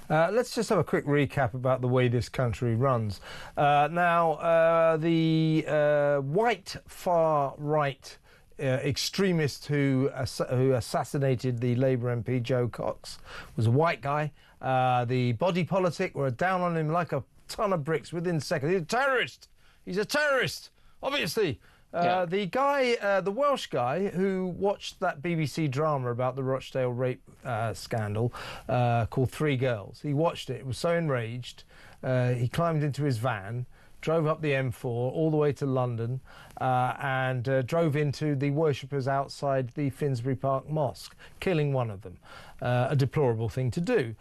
Let's just have a quick recap about the way this country runs. The white far-right extremist who assassinated the Labour MP Joe Cox was a white guy. The body politic were down on him like a ton of bricks within seconds. He's a terrorist. He's a terrorist, obviously. The guy, the Welsh guy who watched that BBC drama about the Rochdale rape scandal called Three Girls, he watched it, was so enraged, he climbed into his van, drove up the M4 all the way to London and drove into the worshippers outside the Finsbury Park Mosque, killing one of them. A deplorable thing to do.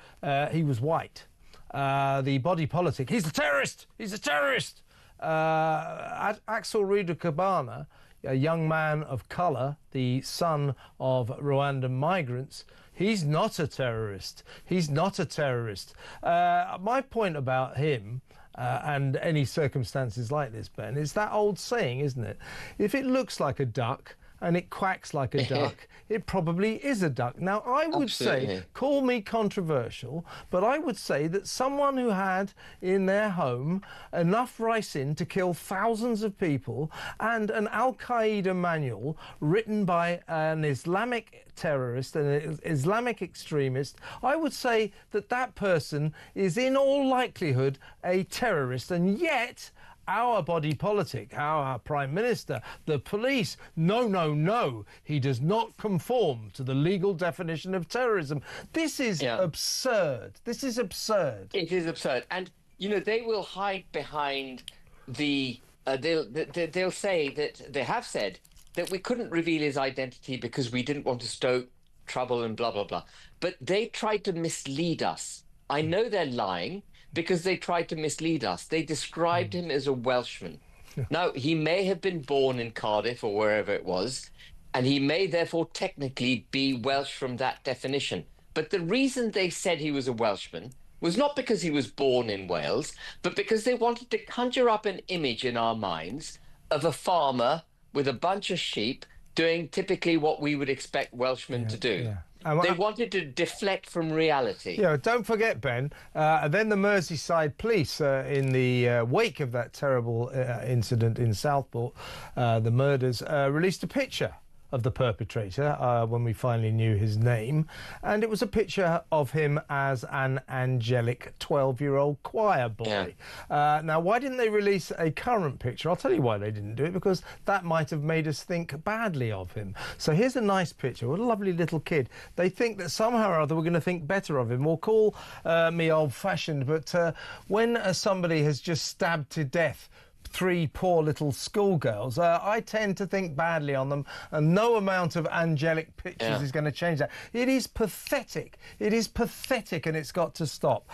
He was white. The body politic, he's a terrorist! He's a terrorist! Axel Cabana, a young man of colour, the son of Rwandan migrants, he's not a terrorist. He's not a terrorist. My point about him, and any circumstances like this, Ben, is that old saying, isn't it? If it looks like a duck and it quacks like a duck, it probably is a duck. Now, I would say, call me controversial, but I would say that someone who had in their home enough ricin to kill thousands of people and an Al-Qaeda manual written by an Islamic terrorist, an Islamic extremist, I would say that that person is in all likelihood a terrorist, and yet our body politic, our Prime Minister, the police, no, he does not conform to the legal definition of terrorism. This is absurd. This is absurd. It is absurd. And, you know, they will hide behind the... they'll say that... They have said that we couldn't reveal his identity because we didn't want to stoke trouble and blah, blah, blah. But they tried to mislead us. I know they're lying, because they tried to mislead us. They described him as a Welshman. Now, he may have been born in Cardiff or wherever it was, and he may therefore technically be Welsh from that definition. But the reason they said he was a Welshman was not because he was born in Wales, but because they wanted to conjure up an image in our minds of a farmer with a bunch of sheep doing typically what we would expect Welshmen to do. They wanted to deflect from reality. Yeah, don't forget, Ben, then the Merseyside police, in the wake of that terrible incident in Southport, the murders, released a picture of the perpetrator when we finally knew his name, and it was a picture of him as an angelic 12-year-old choir boy. Now, why didn't they release a current picture? I'll tell you why they didn't do it, because that might have made us think badly of him. So here's a nice picture. What a lovely little kid. They think that somehow or other we're going to think better of him. Well, call me old-fashioned, but when somebody has just stabbed to death three poor little schoolgirls, I tend to think badly on them, and no amount of angelic pictures is going to change that. It is pathetic. It is pathetic, and it's got to stop.